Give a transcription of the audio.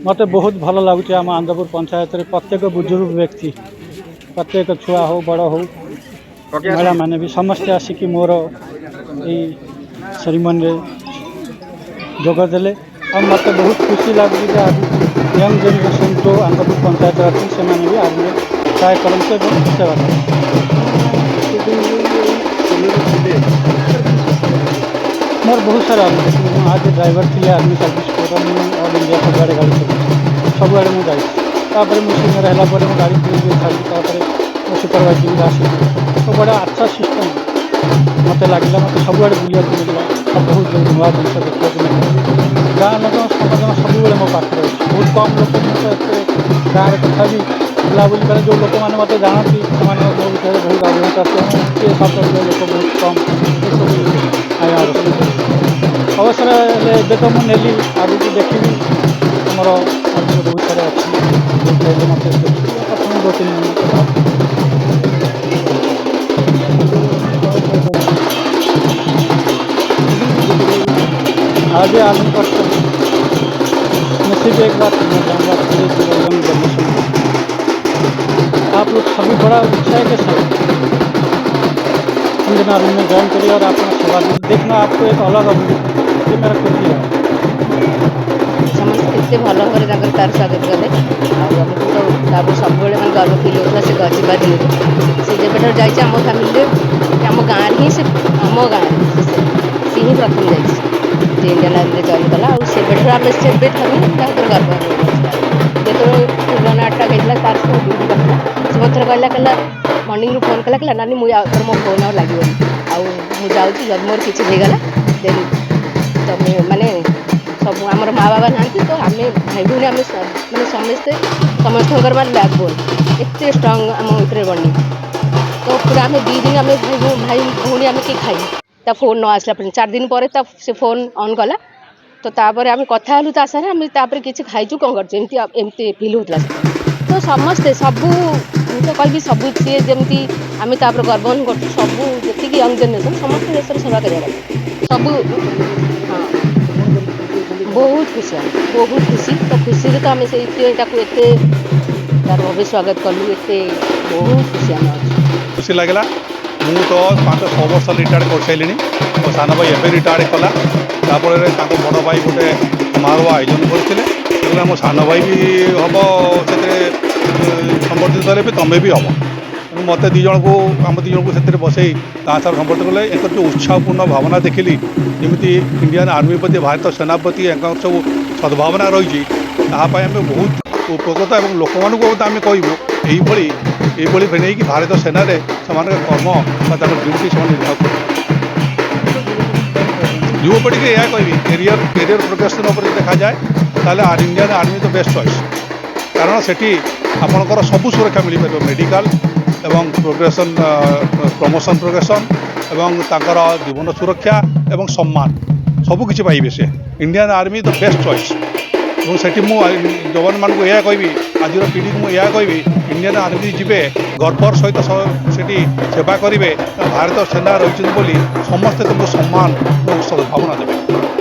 मत बहुत भल लगुच आम आंदपुर पंचायत रे प्रत्येक बुजुर्ग व्यक्ति प्रत्येक छुआ हो बड़ हो महिला मैंने भी समस्ते आसिक मोर सेरिमनी रे जोगदेले और मत बहुत खुशी लगे यंग जेनेरेशन जो आंदपुर पंचायत अच्छी से भी आर्मी ट्राए करते सेवा मोर बहुत सारा आज ड्राइवर थी आर्मी सर्विस ऑल इंडिया सब गाड़ी सब आड़े मुझे सीनियर है गाड़ी छाड़ी सुपरवाइजिंग आसी तो बड़ा अच्छा सिस्टम मत लगे मत सब आड़े बुला मिलला सब बहुत नुआ जिन देखा मिलला गाँ लोग समाधान सब मो पाखे अच्छे बहुत कम लोग गाँव तथा भी बुलाबुली करे जो लोक मैंने मत जानती से विषय बहुत अभिज्ञता किए सब लोग बहुत कम अवसर एवं तो मुझे नेली आगे देखी आमर बहुत सारा अच्छी मत प्रथम 2-3 मिनट आज आर्मी पर्सन नसीब एक बात मैं कहूँगा जनरेशन आप लोग सभी बड़ा उत्साह के साथ इंडियन आर्मी में ज्वाइन करिए और अपना सेवा देखना आपको एक अलग अनुभूति ये मेरा खुशी है समस्त भल भाव तार स्वागत कले आमको तो सब गर्व फिल होता से गजिबा से जब जाइए आम फैमिली आम गाँव ही से आम गाँव सी ही प्रथम जाइए इंडियन आर्मी जॉइन कला आम से गर्व जो टूर्नामेंटा गई तार सब ड्यूटी करता से मत कहला मॉर्निंग फोन कला नानी मुझे मो फोन और लगे मुझे जब मोर किसी होगला देन तुम मैंने सब आम माँ बाबा ना तो आम भाई भूणी आम मैंने समस्ते समस्त बैकबोन एत स्ट्रंग आम भितर बनी तो पूरा आम 2 दिन आम भाई भूणी आम किए खाई फोन न आसला 4 दिन पर से फोन ऑन कला तो तापर आम कथा हलु आशारे आम किसी खाइचु कौन करमती फिल होता तो समस्ते सबू तो कह सब सी जमी आम तापर गर्व कर सबू जी यंग जेनेरेशन समस्त देश सेवा कर सब हाँ बहुत खुशी तो खुशी तो आम से तार भव्य स्वागत कलु एत बहुत खुशी आम खुशी लगला मु तो 5-6 वर्ष रिटायर्ड कर सारे मो सान भाई एवं रिटायर्ड कला तापर बड़ भाई गोटे समारोह आयोजन करते मो सान भाई भी हम से संबर्धित कले भी तुम्हें भी हम तेणु मत दी जन को आम 2 जन को से बसई सार संबर्धित कले एक जो उत्साहपूर्ण भावना देखिली जमी इंडियन आर्मी प्रति भारत सेना प्रति सब सद्भावना रही आम बहुत उपकृत और लोक मानक आम कहूँ यही भेने कि भारत सेना से कर्म ड्यूटी से निर्वाह कर युवपीढ़ी के यह कहि कैरियर प्रोग्रेसन देखा जाए ताले इंडियन आर्मी तो बेस्ट चॉइस कारण से आपणकर सबू सुरक्षा मिल पार मेडिकल एवं प्रोग्रेसन प्रमोशन प्रोग्रेसन एवं तांकर जीवन सुरक्षा एवं सम्मान सबकि पाइबे से Indian army the best choice और से जवान मान को यह कहि आज पीढ़ी को यह कहि इंडियन आर्मी जी गर्वर सहित से सेवा करेंगे भारत सेना रही समस्ते तुमको सम्मान और सद्भावना देवे।